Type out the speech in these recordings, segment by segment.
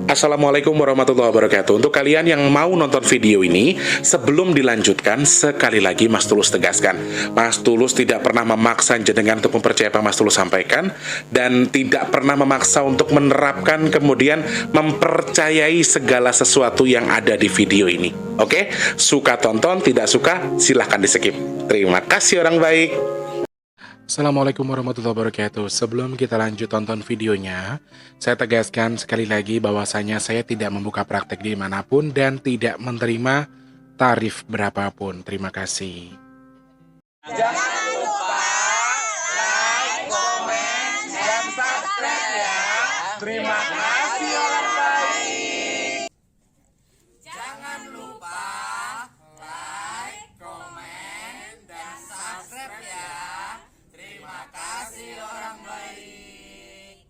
Assalamualaikum warahmatullahi wabarakatuh. Untuk kalian yang mau nonton video ini, sebelum dilanjutkan, sekali lagi Mas Tulus tegaskan, Mas Tulus tidak pernah memaksa jenengan untuk mempercayai apa Mas Tulus sampaikan, dan tidak pernah memaksa untuk menerapkan kemudian mempercayai segala sesuatu yang ada di video ini. Oke? Suka tonton, tidak suka silahkan di skip. Terima kasih orang baik. Assalamualaikum warahmatullahi wabarakatuh. Sebelum kita lanjut tonton videonya, saya tegaskan sekali lagi bahwasanya saya tidak membuka praktek dimanapun dan tidak menerima tarif berapapun. Terima kasih. Jangan lupa like, komen, dan subscribe ya. Terima kasih orang baik. Jangan lupa like, komen, dan subscribe ya. Terima kasih orang baik.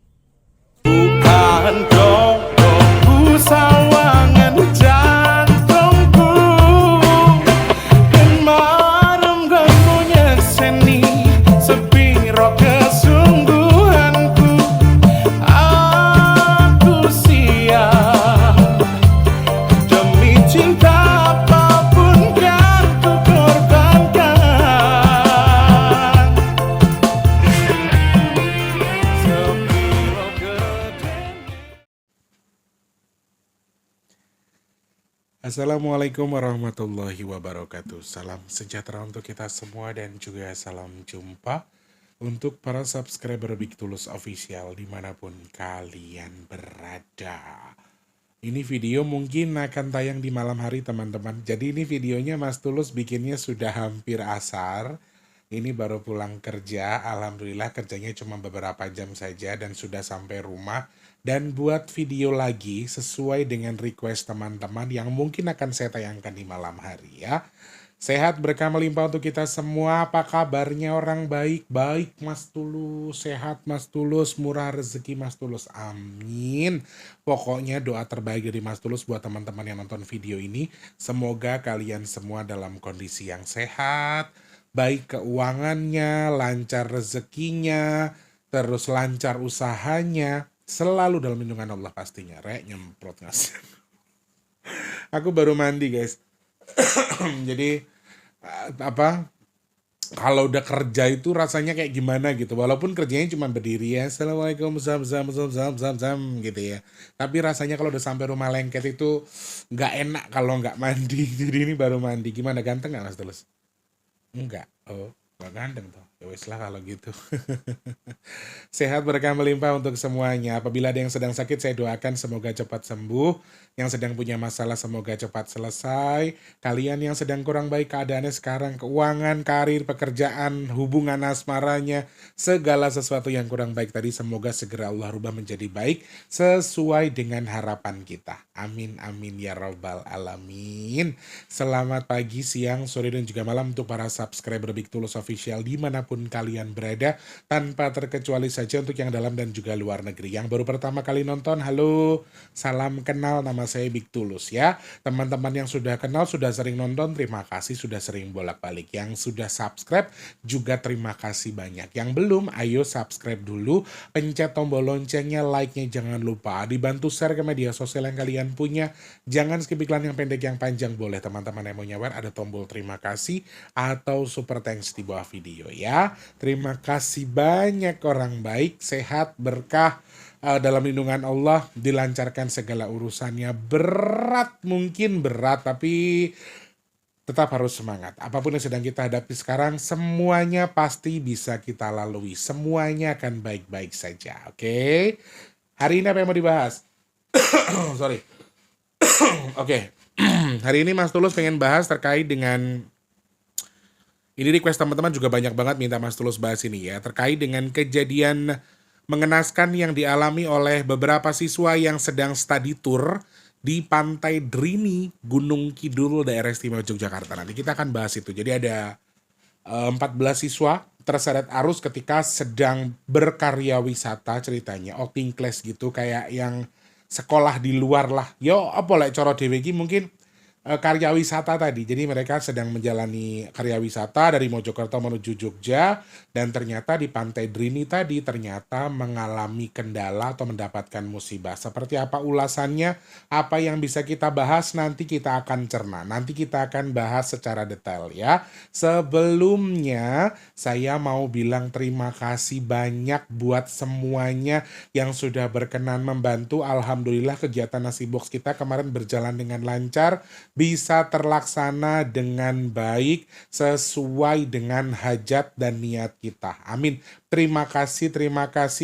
Bukan dongku sawangan jantungku dan marem ganggunya seni sepiro kesungguhanku. Aku siap demi cinta apapun kan ku korbankan. Sepiro gede. Assalamualaikum warahmatullahi wabarakatuh. Salam sejahtera untuk kita semua dan juga salam jumpa untuk para subscriber Big Tulus Official dimanapun kalian berada. Ini video mungkin akan tayang di malam hari teman-teman. Jadi ini videonya Mas Tulus bikinnya sudah hampir asar. Ini baru pulang kerja, alhamdulillah kerjanya cuma beberapa jam saja dan sudah sampai rumah. Dan buat video lagi sesuai dengan request teman-teman yang mungkin akan saya tayangkan di malam hari ya. Sehat berkah melimpah untuk kita semua. Apa kabarnya orang baik? Baik Mas Tulus, sehat Mas Tulus, murah rezeki Mas Tulus. Amin. Pokoknya doa terbaik dari Mas Tulus buat teman-teman yang nonton video ini. Semoga kalian semua dalam kondisi yang sehat, baik keuangannya, lancar rezekinya, terus lancar usahanya, selalu dalam lindungan Allah pastinya. Rek nyemprot ngasih. Aku baru mandi guys. Jadi apa kalau udah kerja itu rasanya kayak gimana gitu, walaupun kerjanya cuma berdiri ya, assalamualaikum zam zam zam zam zam zam gitu ya, tapi rasanya kalau udah sampai rumah lengket itu nggak enak kalau nggak mandi. Jadi ini baru mandi. Gimana, ganteng nggak Mas Tulus? Enggak. Oh, nggak ganteng toh. Ya wes lah kalau gitu. Sehat berkah melimpah untuk semuanya. Apabila ada yang sedang sakit, saya doakan semoga cepat sembuh. Yang sedang punya masalah semoga cepat selesai. Kalian yang sedang kurang baik keadaannya sekarang, keuangan, karir, pekerjaan, hubungan asmaranya, segala sesuatu yang kurang baik tadi semoga segera Allah rubah menjadi baik sesuai dengan harapan kita. Amin amin ya rabbal alamin. Selamat pagi, siang, sore, dan juga malam untuk para subscriber Big Tulus Official dimanapun kalian berada, tanpa terkecuali saja untuk yang dalam dan juga luar negeri. Yang baru pertama kali nonton, halo, salam kenal, nama saya Big Tulus ya. Teman-teman yang sudah kenal, sudah sering nonton, terima kasih sudah sering bolak-balik. Yang sudah subscribe juga terima kasih banyak. Yang belum, ayo subscribe dulu, pencet tombol loncengnya, like-nya jangan lupa, dibantu share ke media sosial yang kalian punya. Jangan skip iklan yang pendek yang panjang, boleh teman-teman yang mau nyawer, ada tombol terima kasih atau super thanks di bawah video ya. Terima kasih banyak orang baik, sehat, berkah, dalam lindungan Allah, dilancarkan segala urusannya. Berat, mungkin berat, tapi tetap harus semangat. Apapun yang sedang kita hadapi sekarang, semuanya pasti bisa kita lalui. Semuanya akan baik-baik saja, oke? Hari ini apa yang mau dibahas? Sorry. Oke. Hari ini Mas Tulus pengen bahas terkait dengan, ini request teman-teman juga banyak banget minta Mas Tulus bahas ini ya, terkait dengan kejadian mengenaskan yang dialami oleh beberapa siswa yang sedang study tour di Pantai Drini, Gunung Kidul, daerah istimewa Yogyakarta. Nanti kita akan bahas itu. Jadi ada 14 siswa terseret arus ketika sedang berkarya wisata ceritanya. Outing class gitu, kayak yang sekolah di luar lah. Yo, apa lah coro dewe iki mungkin karya wisata tadi. Jadi mereka sedang menjalani karya wisata dari Mojokerto menuju Jogja dan ternyata di Pantai Drini tadi ternyata mengalami kendala atau mendapatkan musibah. Seperti apa ulasannya? Apa yang bisa kita bahas nanti kita akan cerna. Nanti kita akan bahas secara detail ya. Sebelumnya saya mau bilang terima kasih banyak buat semuanya yang sudah berkenan membantu. Alhamdulillah kegiatan Nasi Box kita kemarin berjalan dengan lancar, bisa terlaksana dengan baik sesuai dengan hajat dan niat kita. Amin. Terima kasih.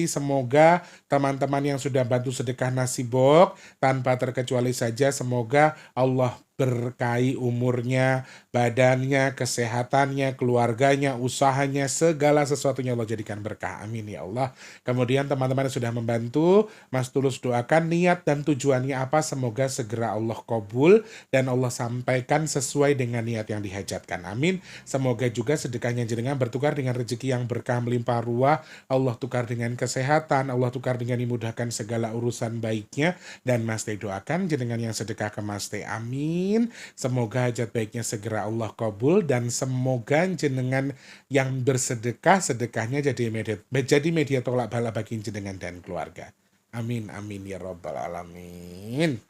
Semoga teman-teman yang sudah bantu sedekah Nasi Box tanpa terkecuali saja semoga Allah berkahi umurnya, badannya, kesehatannya, keluarganya, usahanya, segala sesuatunya Allah jadikan berkah. Amin ya Allah. Kemudian teman-teman yang sudah membantu, Mas Tulus doakan niat dan tujuannya apa, semoga segera Allah kabul dan Allah sampaikan sesuai dengan niat yang dihajatkan. Amin. Semoga juga sedekahnya jenengan bertukar dengan rezeki yang berkah melimpah ruah, Allah tukar dengan kesehatan, Allah tukar dengan dimudahkan segala urusan baiknya, dan Mas Teh doakan jenengan yang sedekah ke Mas Teh. Amin. Semoga hajat baiknya segera Allah kabul dan semoga jenengan yang bersedekah, sedekahnya jadi media tolak bala bagi jenengan dan keluarga. Amin ya rabbal alamin.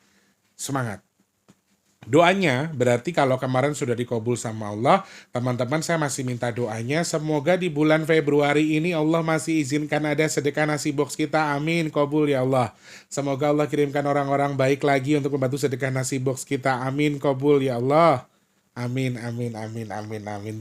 Semangat. Doanya berarti kalau kemarin sudah dikabul sama Allah, teman-teman saya masih minta doanya semoga di bulan Februari ini Allah masih izinkan ada sedekah Nasi Box kita. Amin, kabul ya Allah. Semoga Allah kirimkan orang-orang baik lagi untuk membantu sedekah Nasi Box kita. Amin, kabul ya Allah. Amin.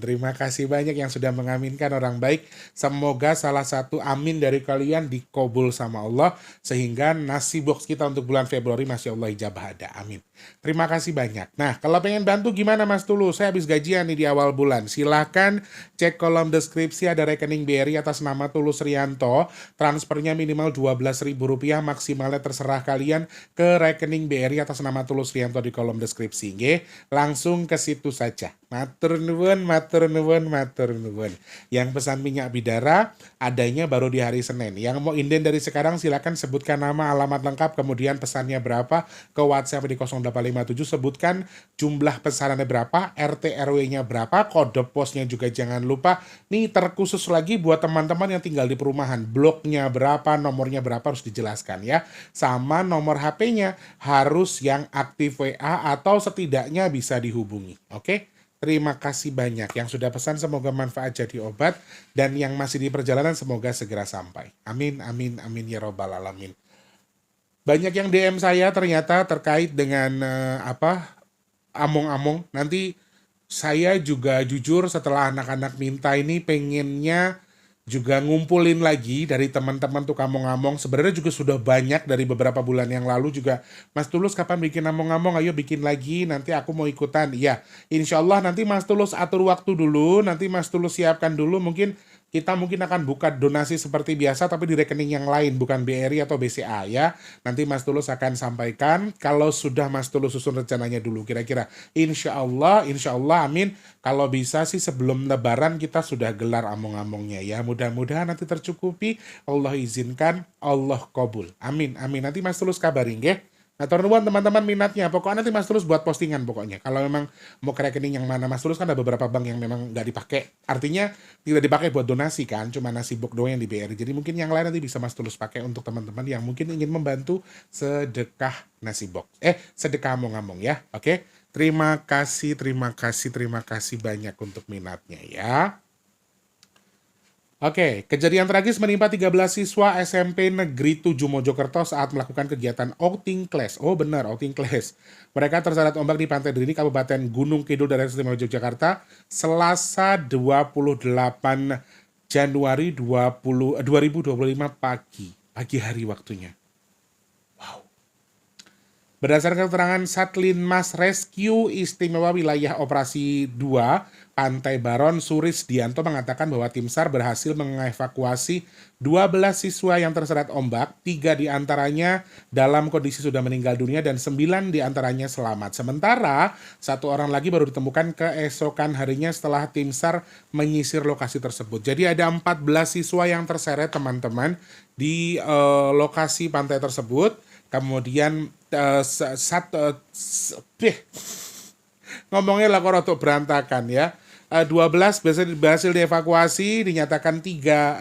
Terima kasih banyak yang sudah mengaminkan orang baik. Semoga salah satu amin dari kalian dikabul sama Allah sehingga Nasi Box kita untuk bulan Februari masya Allah ijabah ada. Amin. Terima kasih banyak. Nah, kalau pengen bantu gimana Mas Tulus? Saya habis gajian nih di awal bulan. Silahkan cek kolom deskripsi ada rekening BRI atas nama Tulus Rianto. Transfernya minimal Rp12.000, maksimalnya terserah kalian ke rekening BRI atas nama Tulus Rianto di kolom deskripsi. Nggih. Langsung ke situ saja. Matur nuwun. Yang pesan minyak bidara adanya baru di hari Senin. Yang mau inden dari sekarang silakan sebutkan nama, alamat lengkap, kemudian pesannya berapa ke WhatsApp di 0857, sebutkan jumlah pesanannya berapa, RT RW-nya berapa, kode posnya juga jangan lupa. Nih terkhusus lagi buat teman-teman yang tinggal di perumahan, bloknya berapa, nomornya berapa harus dijelaskan ya. Sama nomor HP-nya harus yang aktif WA atau setidaknya bisa dihubungi. Oke? Terima kasih banyak. Yang sudah pesan semoga manfaat jadi obat. Dan yang masih di perjalanan semoga segera sampai. Amin ya robbal alamin. Banyak yang DM saya ternyata terkait dengan among-among. Nanti saya juga jujur setelah anak-anak minta ini pengennya juga ngumpulin lagi dari teman-teman tuh among-among. Sebenarnya juga sudah banyak dari beberapa bulan yang lalu juga. Mas Tulus kapan bikin among-among? Ayo bikin lagi, nanti aku mau ikutan. Iya, insya Allah nanti Mas Tulus atur waktu dulu, nanti Mas Tulus siapkan dulu. Kita mungkin akan buka donasi seperti biasa tapi di rekening yang lain, bukan BRI atau BCA ya. Nanti Mas Tulus akan sampaikan kalau sudah Mas Tulus susun rencananya dulu kira-kira. Insya Allah, amin. Kalau bisa sih sebelum lebaran kita sudah gelar among-amongnya ya. Mudah-mudahan nanti tercukupi, Allah izinkan, Allah kabul. Amin. Nanti Mas Tulus kabarin ya. Nah, teman-teman minatnya, pokoknya nanti Mas Tulus buat postingan pokoknya. Kalau memang mau ke rekening yang mana, Mas Tulus kan ada beberapa bank yang memang nggak dipakai. Artinya tidak dipakai buat donasi kan, cuma Nasi Box doang yang di BRI. Jadi mungkin yang lain nanti bisa Mas Tulus pakai untuk teman-teman yang mungkin ingin membantu sedekah Nasi Box. Sedekah among-among ya. Oke. Terima kasih banyak untuk minatnya ya. Oke, kejadian tragis menimpa 13 siswa SMP Negeri 7 Mojokerto saat melakukan kegiatan outing class. Oh benar, outing class. Mereka terseret ombak di Pantai Drini, Kabupaten Gunung Kidul, daerah istimewa Yogyakarta, Selasa 28 Januari 2025 pagi hari waktunya. Berdasarkan keterangan Satlinmas Rescue Istimewa Wilayah Operasi 2, Pantai Baron, Suris Dianto mengatakan bahwa tim SAR berhasil mengevakuasi 12 siswa yang terseret ombak, 3 diantaranya dalam kondisi sudah meninggal dunia dan 9 diantaranya selamat. Sementara 1 orang lagi baru ditemukan keesokan harinya setelah tim SAR menyisir lokasi tersebut. Jadi ada 14 siswa yang terseret teman-teman di lokasi pantai tersebut. Kemudian ngomongnya lah kok rotok berantakan ya. 12 berhasil dievakuasi, dinyatakan 13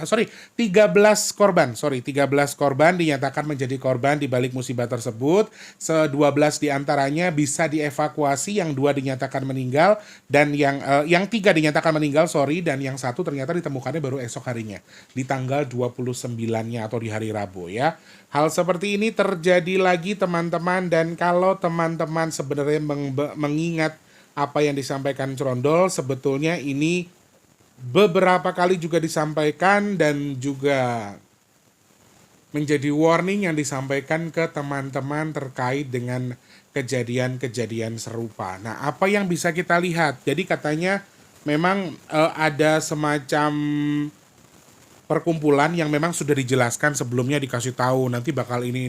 korban, 13 korban dinyatakan menjadi korban di balik musibah tersebut. 12 diantaranya bisa dievakuasi, yang 2 dinyatakan meninggal dan yang 3 dinyatakan meninggal, dan yang 1 ternyata ditemukannya baru esok harinya di tanggal 29-nya atau di hari Rabu ya. Hal seperti ini terjadi lagi teman-teman, dan kalau teman-teman sebenarnya mengingat apa yang disampaikan Crondol, sebetulnya ini beberapa kali juga disampaikan dan juga menjadi warning yang disampaikan ke teman-teman terkait dengan kejadian-kejadian serupa. Nah, apa yang bisa kita lihat? Jadi katanya memang ada semacam perkumpulan yang memang sudah dijelaskan sebelumnya, dikasih tahu nanti bakal ini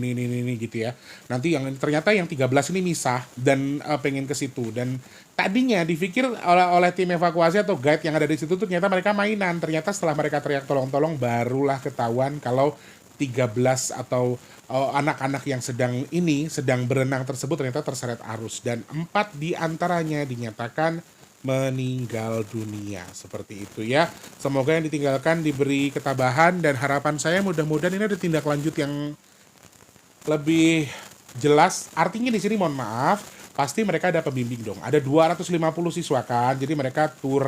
gitu ya. Nanti yang ternyata yang 13 ini misah dan pengen ke situ, dan tadinya dipikir oleh tim evakuasi atau guide yang ada di situ tuh ternyata mereka mainan. Ternyata setelah mereka teriak tolong-tolong barulah ketahuan kalau 13 atau anak-anak yang sedang berenang tersebut ternyata terseret arus, dan 4 diantaranya dinyatakan meninggal dunia. Seperti itu ya. Semoga yang ditinggalkan diberi ketabahan, dan harapan saya mudah-mudahan ini ada tindak lanjut yang lebih jelas. Artinya di sini mohon maaf, pasti mereka ada pembimbing dong. Ada 250 siswa kan. Jadi mereka tur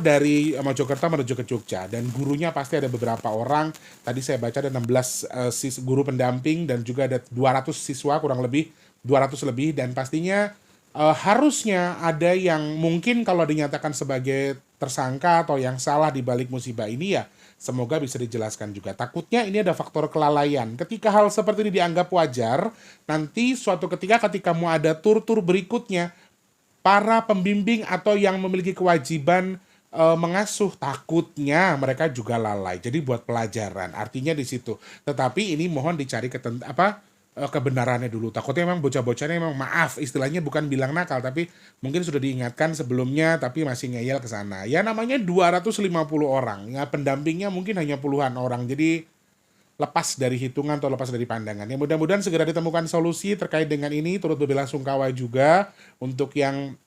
dari Mojokerto menuju ke Jogja, dan gurunya pasti ada beberapa orang. Tadi saya baca ada 16 guru pendamping dan juga ada 200 siswa, kurang lebih 200 lebih, dan pastinya harusnya ada yang mungkin kalau dinyatakan sebagai tersangka atau yang salah di balik musibah ini ya, semoga bisa dijelaskan juga. Takutnya ini ada faktor kelalaian. Ketika hal seperti ini dianggap wajar, nanti suatu ketika mau ada tur-tur berikutnya, para pembimbing atau yang memiliki kewajiban mengasuh, takutnya mereka juga lalai. Jadi buat pelajaran, artinya di situ. Tetapi ini mohon dicari kebenarannya dulu. Takutnya memang bocah-bocahnya memang, maaf istilahnya, bukan bilang nakal, tapi mungkin sudah diingatkan sebelumnya tapi masih ngeyel ke sana. Ya namanya 250 orang, ya pendampingnya mungkin hanya puluhan orang. Jadi lepas dari hitungan atau lepas dari pandangan. Ya mudah-mudahan segera ditemukan solusi terkait dengan ini. Turut berbelasungkawa juga untuk yang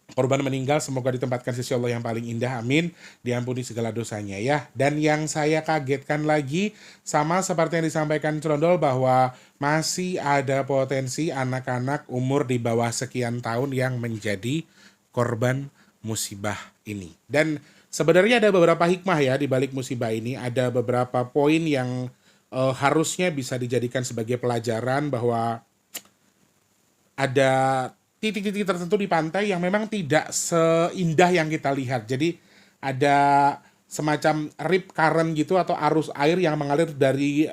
korban meninggal, semoga ditempatkan sisi Allah yang paling indah, amin, diampuni segala dosanya ya. Dan yang saya kagetkan lagi, sama seperti yang disampaikan Crondol, bahwa masih ada potensi anak-anak umur di bawah sekian tahun yang menjadi korban musibah ini. Dan sebenarnya ada beberapa hikmah ya di balik musibah ini, ada beberapa poin yang harusnya bisa dijadikan sebagai pelajaran, bahwa ada titik-titik tertentu di pantai yang memang tidak seindah yang kita lihat. Jadi ada semacam rip current gitu atau arus air yang mengalir dari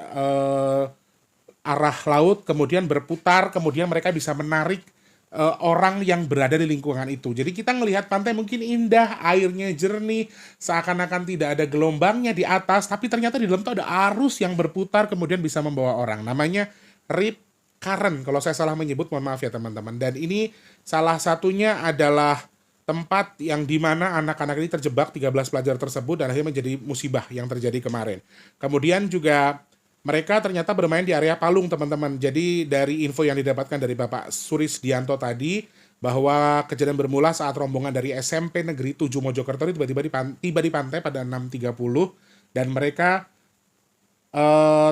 arah laut, kemudian berputar, kemudian mereka bisa menarik orang yang berada di lingkungan itu. Jadi kita ngelihat pantai mungkin indah, airnya jernih, seakan-akan tidak ada gelombangnya di atas, tapi ternyata di dalam itu ada arus yang berputar kemudian bisa membawa orang. Namanya rip current, kalau saya salah menyebut mohon maaf ya teman-teman. Dan ini salah satunya adalah tempat yang dimana anak-anak ini terjebak, 13 pelajar tersebut, dan akhirnya menjadi musibah yang terjadi kemarin. Kemudian juga mereka ternyata bermain di area Palung teman-teman. Jadi dari info yang didapatkan dari Bapak Suris Dianto tadi, bahwa kejadian bermula saat rombongan dari SMP Negeri 7 Mojokerto ini tiba-tiba tiba di pantai pada 6.30, dan mereka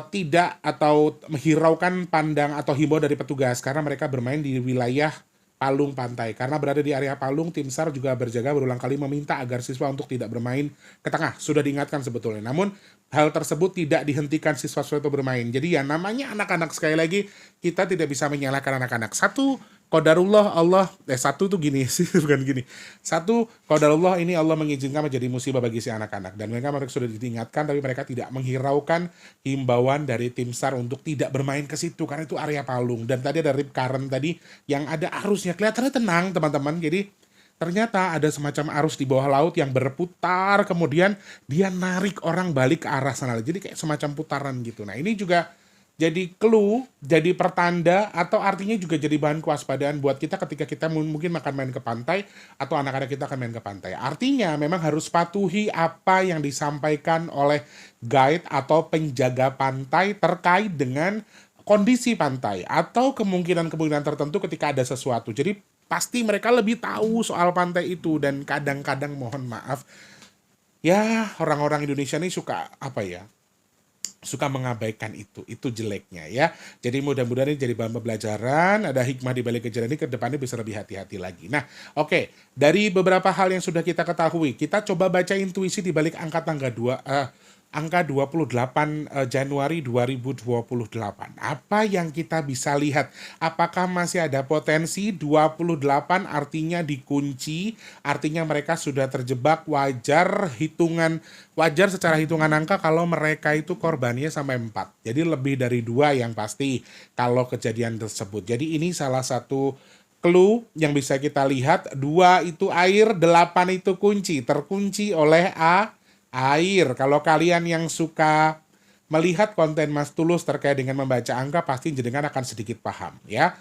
tidak atau menghiraukan pandang atau himbau dari petugas karena mereka bermain di wilayah Palung pantai. Karena berada di area Palung, tim SAR juga berjaga berulang kali meminta agar siswa untuk tidak bermain ke tengah. Sudah diingatkan sebetulnya. Namun hal tersebut tidak dihentikan siswa-siswa itu bermain. Jadi ya namanya anak-anak, sekali lagi kita tidak bisa menyalahkan anak-anak. Satu, qadarullah Allah, satu tuh gini sih, bukan gini. Satu, qadarullah ini Allah mengizinkan menjadi musibah bagi si anak-anak. Dan mereka sudah diingatkan, tapi mereka tidak menghiraukan himbauan dari tim SAR untuk tidak bermain ke situ, karena itu area Palung. Dan tadi ada rip current tadi, yang ada arusnya, kelihatannya tenang teman-teman. Jadi ternyata ada semacam arus di bawah laut yang berputar, kemudian dia narik orang balik ke arah sana. Jadi kayak semacam putaran gitu. Nah ini juga jadi clue, jadi pertanda, atau artinya juga jadi bahan kewaspadaan buat kita ketika kita mungkin akan main ke pantai, atau anak-anak kita akan main ke pantai. Artinya memang harus patuhi apa yang disampaikan oleh guide atau penjaga pantai terkait dengan kondisi pantai, atau kemungkinan-kemungkinan tertentu ketika ada sesuatu. Jadi pasti mereka lebih tahu soal pantai itu. Dan kadang-kadang mohon maaf, ya orang-orang Indonesia ini suka apa ya, suka mengabaikan itu jeleknya ya. Jadi mudah-mudahan ini jadi bahan pembelajaran, ada hikmah di balik kejadian ini, ke depannya bisa lebih hati-hati lagi. Nah, oke, dari beberapa hal yang sudah kita ketahui, kita coba baca intuisi di balik angka angka 28 Januari 2028. Apa yang kita bisa lihat? Apakah masih ada potensi 28 artinya dikunci, artinya mereka sudah terjebak, wajar secara hitungan angka kalau mereka itu korbannya sampai 4. Jadi lebih dari 2 yang pasti kalau kejadian tersebut. Jadi ini salah satu clue yang bisa kita lihat. 2 itu air, 8 itu kunci, terkunci oleh air. Kalau kalian yang suka melihat konten Mas Tulus terkait dengan membaca angka, pasti jenengan akan sedikit paham ya.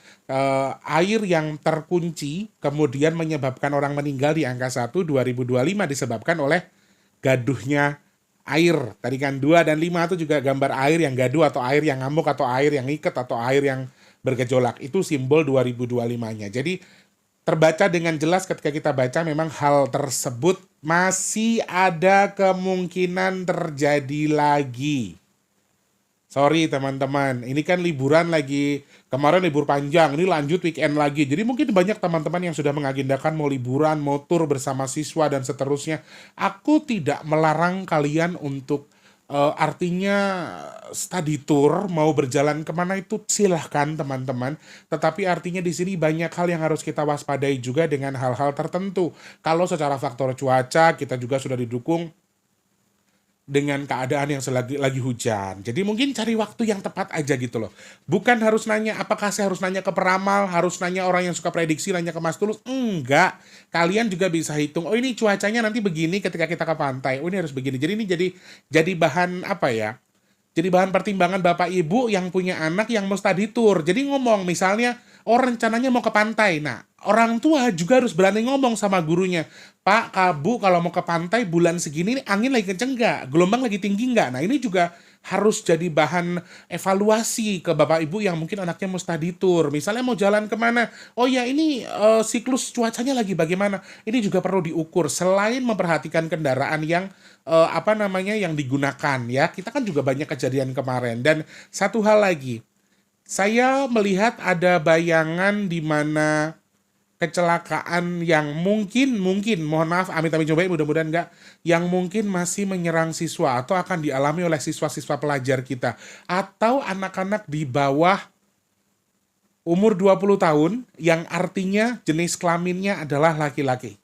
Air yang terkunci kemudian menyebabkan orang meninggal di angka 1 2025 disebabkan oleh gaduhnya air. Tadi kan 2 dan 5 itu juga gambar air yang gaduh atau air yang ngamuk atau air yang ngiket atau air yang bergejolak. Itu simbol 2025-nya. Jadi terbaca dengan jelas ketika kita baca memang hal tersebut masih ada kemungkinan terjadi lagi. Sorry teman-teman, ini kan liburan lagi, kemarin libur panjang, ini lanjut weekend lagi. Jadi mungkin banyak teman-teman yang sudah mengagendakan mau liburan, mau tur bersama siswa dan seterusnya. Aku tidak melarang kalian untuk artinya study tour, mau berjalan kemana itu silahkan teman-teman. Tetapi artinya di sini banyak hal yang harus kita waspadai juga dengan hal-hal tertentu. Kalau secara faktor cuaca kita juga sudah didukung dengan keadaan yang lagi hujan. Jadi mungkin cari waktu yang tepat aja gitu loh. Bukan harus nanya, apakah saya harus nanya ke peramal, harus nanya orang yang suka prediksi, nanya ke Mas Tulus. Enggak. Kalian juga bisa hitung, oh ini cuacanya nanti begini ketika kita ke pantai. Oh ini harus begini. Jadi ini jadi bahan apa ya? Jadi bahan pertimbangan Bapak Ibu yang punya anak yang mau study tour. Jadi ngomong misalnya, oh rencananya mau ke pantai. Nah, orang tua juga harus berani ngomong sama gurunya. Pak, Bu, kalau mau ke pantai bulan segini angin lagi kenceng nggak? Gelombang lagi tinggi nggak? Nah, ini juga harus jadi bahan evaluasi ke Bapak Ibu yang mungkin anaknya mau study tour. Misalnya mau jalan kemana? Oh ya, ini siklus cuacanya lagi bagaimana? Ini juga perlu diukur. Selain memperhatikan kendaraan yang yang digunakan ya. Kita kan juga banyak kejadian kemarin. Dan satu hal lagi, saya melihat ada bayangan di mana kecelakaan yang mungkin, mohon maaf, amit-amit cobain, mudah-mudahan enggak, yang mungkin masih menyerang siswa atau akan dialami oleh siswa-siswa pelajar kita. Atau anak-anak di bawah umur 20 tahun yang artinya jenis kelaminnya adalah laki-laki.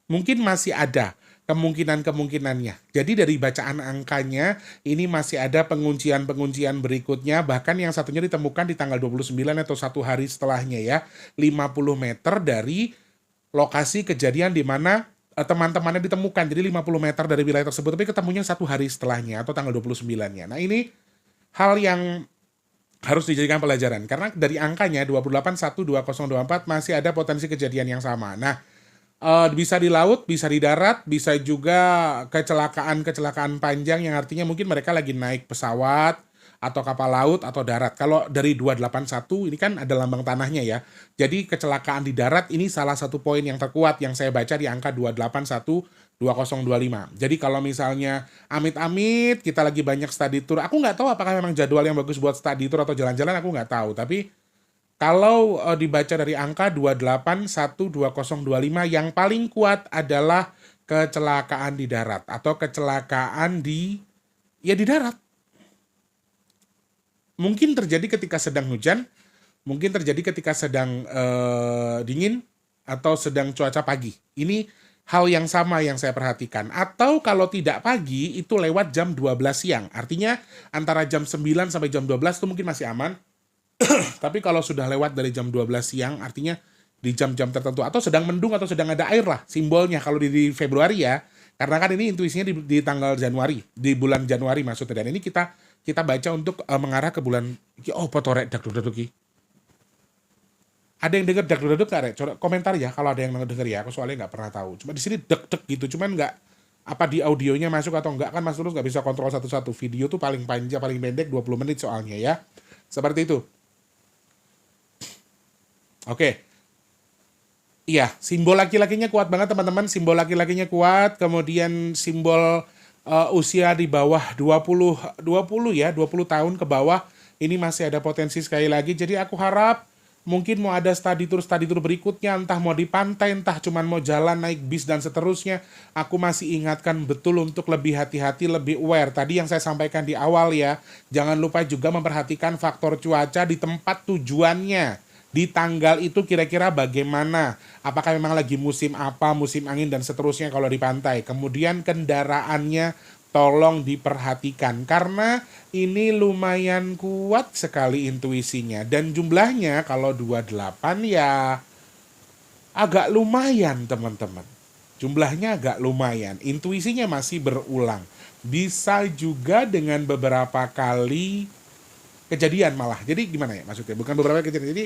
Mungkin masih ada kemungkinan-kemungkinannya. Jadi dari bacaan angkanya, ini masih ada penguncian-penguncian berikutnya, bahkan yang satunya ditemukan di tanggal 29 atau 1 hari setelahnya ya, 50 meter dari lokasi kejadian di mana teman-temannya ditemukan. Jadi 50 meter dari wilayah tersebut, tapi ketemunya 1 hari setelahnya atau tanggal 29-nya. Nah ini hal yang harus dijadikan pelajaran, karena dari angkanya 28/1/2024 masih ada potensi kejadian yang sama. Nah, bisa di laut, bisa di darat, bisa juga kecelakaan panjang yang artinya mungkin mereka lagi naik pesawat atau kapal laut atau darat. Kalau dari 281 ini kan ada lambang tanahnya ya. Jadi kecelakaan di darat ini salah satu poin yang terkuat yang saya baca di angka 281/2025. Jadi kalau misalnya amit-amit kita lagi banyak study tour, aku nggak tahu apakah memang jadwal yang bagus buat study tour atau jalan-jalan, aku nggak tahu. Tapi kalau dibaca dari angka 281/2025 yang paling kuat adalah kecelakaan di darat atau kecelakaan di darat. Mungkin terjadi ketika sedang hujan, mungkin terjadi ketika sedang dingin atau sedang cuaca pagi. Ini hal yang sama yang saya perhatikan. Atau kalau tidak pagi itu lewat jam 12 siang. Artinya antara jam 9 sampai jam 12 itu mungkin masih aman. Tapi kalau sudah lewat dari jam 12 siang, artinya di jam-jam tertentu, atau sedang mendung atau sedang ada air lah, simbolnya kalau di Februari ya, karena kan ini intuisinya di tanggal Januari, di bulan Januari maksudnya, dan ini kita baca untuk mengarah ke bulan, potorek dak-duk-duk. Ada yang denger dak-duk-duk nggak, Rek? Coba komentar ya kalau ada yang denger ya, aku soalnya nggak pernah tahu. Cuma di sini dek-dek gitu, cuman nggak, apa di audionya masuk atau enggak, kan Mas Tulus nggak bisa kontrol satu-satu. Video tuh paling panjang, paling pendek 20 menit soalnya ya. Seperti itu. Oke, Iya, simbol laki-lakinya kuat banget teman-teman, simbol laki-lakinya kuat, kemudian simbol usia di bawah 20 ya, 20 tahun ke bawah, ini masih ada potensi sekali lagi. Jadi aku harap mungkin mau ada study tour berikutnya, entah mau di pantai, entah cuman mau jalan naik bis dan seterusnya. Aku masih ingatkan betul untuk lebih hati-hati, lebih aware. Tadi yang saya sampaikan di awal ya, jangan lupa juga memperhatikan faktor cuaca di tempat tujuannya. Di tanggal itu kira-kira bagaimana, apakah memang lagi musim apa, musim angin dan seterusnya kalau di pantai. Kemudian kendaraannya tolong diperhatikan karena ini lumayan kuat sekali intuisinya dan jumlahnya kalau 28 ya agak lumayan teman-teman. Jumlahnya agak lumayan, intuisinya masih berulang. Bisa juga dengan beberapa kali kejadian malah. Jadi gimana ya maksudnya? Bukan beberapa kejadian. Jadi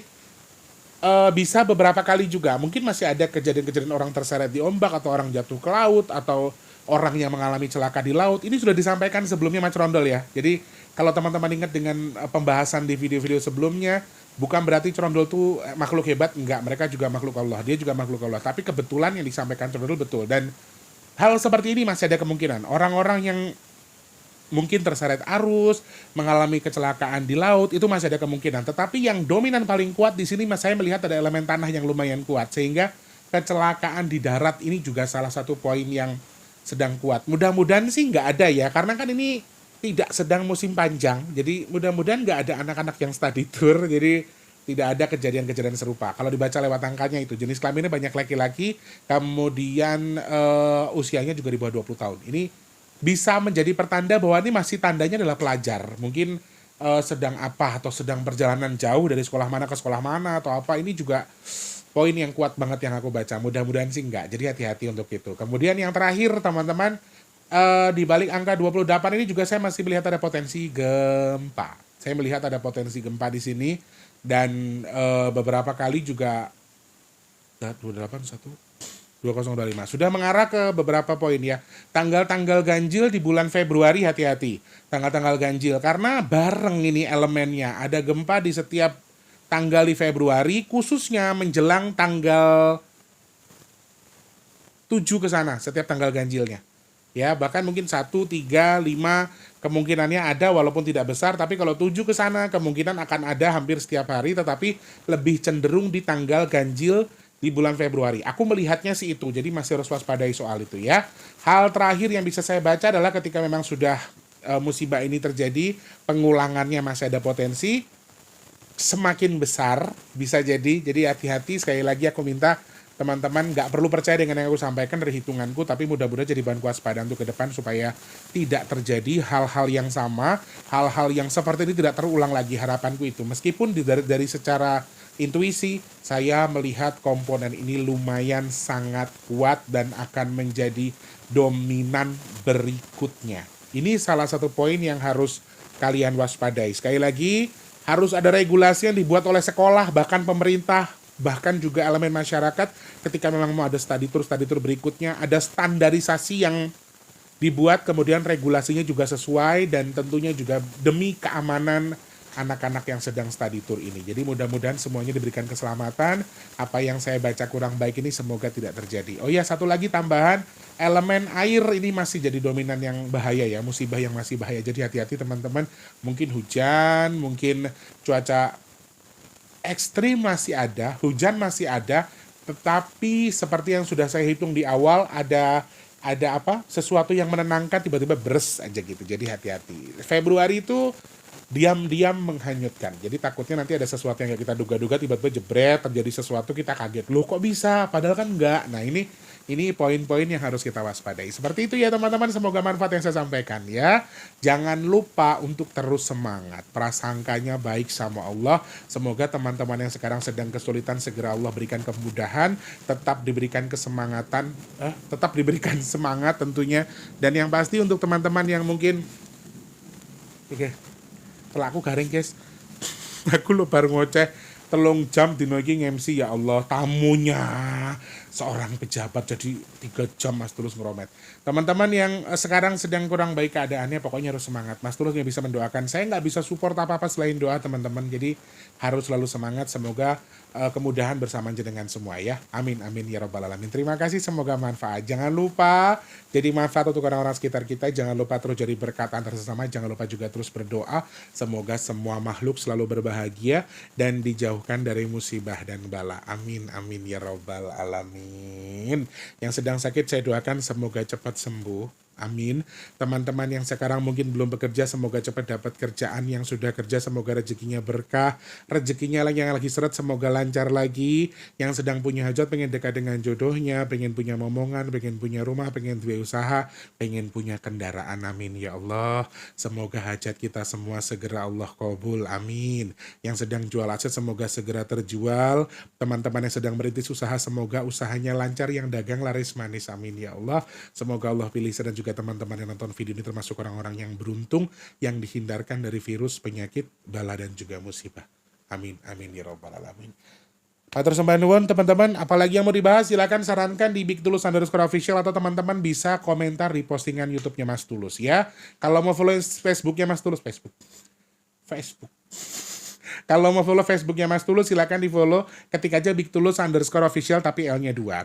bisa beberapa kali juga. Mungkin masih ada kejadian-kejadian orang terseret di ombak atau orang jatuh ke laut atau orang yang mengalami celaka di laut. Ini sudah disampaikan sebelumnya Mas Rondol ya. Jadi kalau teman-teman ingat dengan pembahasan di video-video sebelumnya, bukan berarti Trondol itu makhluk hebat, enggak. Mereka juga makhluk Allah. Dia juga makhluk Allah. Tapi kebetulan yang disampaikan Trondol betul. Dan hal seperti ini masih ada kemungkinan. Orang-orang yang mungkin terseret arus, mengalami kecelakaan di laut, itu masih ada kemungkinan. Tetapi yang dominan paling kuat di sini saya melihat ada elemen tanah yang lumayan kuat, sehingga kecelakaan di darat ini juga salah satu poin yang sedang kuat. Mudah-mudahan sih nggak ada ya, karena kan ini tidak sedang musim panjang, jadi mudah-mudahan nggak ada anak-anak yang study tour, jadi tidak ada kejadian-kejadian serupa. Kalau dibaca lewat angkanya itu, jenis kelaminnya banyak laki-laki, kemudian usianya juga di bawah 20 tahun. Ini bisa menjadi pertanda bahwa ini masih tandanya adalah pelajar. Mungkin sedang apa atau sedang perjalanan jauh dari sekolah mana ke sekolah mana atau apa. Ini juga poin yang kuat banget yang aku baca. Mudah-mudahan sih enggak. Jadi hati-hati untuk itu. Kemudian yang terakhir teman-teman, di balik angka 28 ini juga saya masih melihat ada potensi gempa. Saya melihat ada potensi gempa di sini dan beberapa kali juga 2025 sudah mengarah ke beberapa poin ya. Tanggal-tanggal ganjil di bulan Februari hati-hati. Tanggal-tanggal ganjil karena bareng ini elemennya. Ada gempa di setiap tanggal di Februari, khususnya menjelang tanggal 7 ke sana, setiap tanggal ganjilnya. Ya, bahkan mungkin 1, 3, 5 kemungkinannya ada walaupun tidak besar, tapi kalau 7 ke sana kemungkinan akan ada hampir setiap hari, tetapi lebih cenderung di tanggal ganjil di bulan Februari. Aku melihatnya sih itu, jadi masih harus waspadai soal itu ya. Hal terakhir yang bisa saya baca adalah ketika memang sudah musibah ini terjadi, pengulangannya masih ada potensi, semakin besar bisa jadi hati-hati. Sekali lagi aku minta teman-teman nggak perlu percaya dengan yang aku sampaikan dari hitunganku, tapi mudah-mudahan jadi bahan kewaspadaan untuk ke depan supaya tidak terjadi hal-hal yang sama, hal-hal yang seperti ini tidak terulang lagi. Harapanku itu, meskipun dari secara intuisi saya melihat komponen ini lumayan sangat kuat dan akan menjadi dominan berikutnya. Ini salah satu poin yang harus kalian waspadai. Sekali lagi, harus ada regulasi yang dibuat oleh sekolah, bahkan pemerintah, bahkan juga elemen masyarakat ketika memang mau ada study tour berikutnya, ada standarisasi yang dibuat, kemudian regulasinya juga sesuai dan tentunya juga demi keamanan anak-anak yang sedang study tour ini. Jadi mudah-mudahan semuanya diberikan keselamatan. Apa yang saya baca kurang baik ini semoga tidak terjadi. Oh ya, satu lagi tambahan, elemen air ini masih jadi dominan yang bahaya ya, musibah yang masih bahaya. Jadi hati-hati teman-teman, mungkin hujan, mungkin cuaca ekstrim masih ada, hujan masih ada, tetapi seperti yang sudah saya hitung di awal, ada apa? Sesuatu yang menenangkan tiba-tiba beres aja gitu. Jadi hati-hati. Februari itu diam-diam menghanyutkan. Jadi takutnya nanti ada sesuatu yang kita duga-duga tiba-tiba jebret, terjadi sesuatu kita kaget. Loh kok bisa? Padahal kan enggak. Nah ini poin-poin yang harus kita waspadai. Seperti itu ya teman-teman, semoga manfaat yang saya sampaikan ya. Jangan lupa untuk terus semangat. Prasangkanya baik sama Allah. Semoga teman-teman yang sekarang sedang kesulitan segera Allah berikan kemudahan, tetap diberikan kesemangatan, tetap diberikan semangat tentunya. Dan yang pasti untuk teman-teman yang mungkin aku garing guys, aku lo baru ngoceh 3 jam dino iki MC ya Allah, tamunya seorang pejabat jadi 3 jam Mas Tulus ngeromet. Teman-teman yang sekarang sedang kurang baik keadaannya, pokoknya harus semangat. Mas Tulus nggak bisa mendoakan, saya nggak bisa support apa-apa selain doa teman-teman. Jadi harus selalu semangat, semoga kemudahan bersama dengan semua ya. Amin, amin ya robbal alamin. Terima kasih, semoga manfaat. Jangan lupa jadi manfaat untuk orang-orang sekitar kita, jangan lupa terus jadi berkat antar sesama, jangan lupa juga terus berdoa. Semoga semua makhluk selalu berbahagia dan dijauhkan dari musibah dan bala. Amin, amin ya robbal alamin. Yang sedang sakit saya doakan semoga cepat sembuh. Amin. Teman-teman yang sekarang mungkin belum bekerja, semoga cepat dapat kerjaan. Yang sudah kerja, semoga rezekinya berkah. Rezekinya yang lagi seret, semoga lancar lagi. Yang sedang punya hajat, pengen dekat dengan jodohnya, pengen punya momongan, pengen punya rumah, pengen punya usaha, pengen punya kendaraan. Amin ya Allah. Semoga hajat kita semua segera Allah kabul. Amin. Yang sedang jual aset, semoga segera terjual. Teman-teman yang sedang merintis usaha, semoga usahanya lancar. Yang dagang laris manis. Amin ya Allah. Semoga Allah pilih saya dan juga teman-teman yang nonton video ini termasuk orang-orang yang beruntung, yang dihindarkan dari virus, penyakit, bala dan juga musibah. Amin, amin ya robbal alamin. Matur sembah nuwun teman-teman, apalagi yang mau dibahas silakan sarankan di @bigtulus_official atau teman-teman bisa komentar di postingan YouTube-nya Mas Tulus ya. Kalau mau follow Facebook-nya Mas Tulus, Facebook. Kalau mau follow Facebooknya Mas Tulus silakan di follow, ketik aja @bigtulus_official tapi L-nya 2.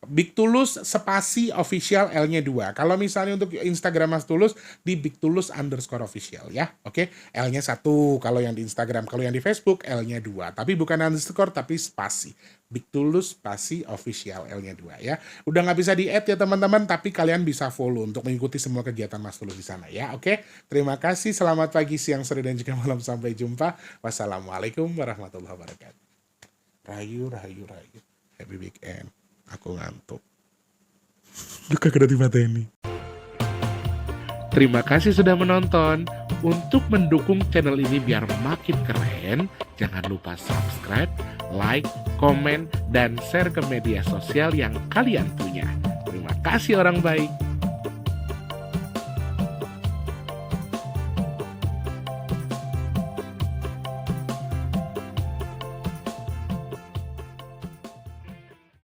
Big Tulus spasi official L-nya 2. Kalau misalnya untuk Instagram Mas Tulus di @bigtulus_official ya. Oke, L-nya 1 kalau yang di Instagram, kalau yang di Facebook L-nya 2. Tapi bukan underscore tapi spasi. Big Tulus spasi official L-nya 2 ya. Udah nggak bisa di-add ya teman-teman, tapi kalian bisa follow untuk mengikuti semua kegiatan Mas Tulus di sana ya. Oke, terima kasih. Selamat pagi, siang, sore dan juga malam. Sampai jumpa. Wassalamualaikum warahmatullahi wabarakatuh. Rayu. Happy weekend. Aku ngantuk. Duka kena di mata ini. Terima kasih sudah menonton. Untuk mendukung channel ini biar makin keren, jangan lupa subscribe, like, komen, dan share ke media sosial yang kalian punya. Terima kasih orang baik.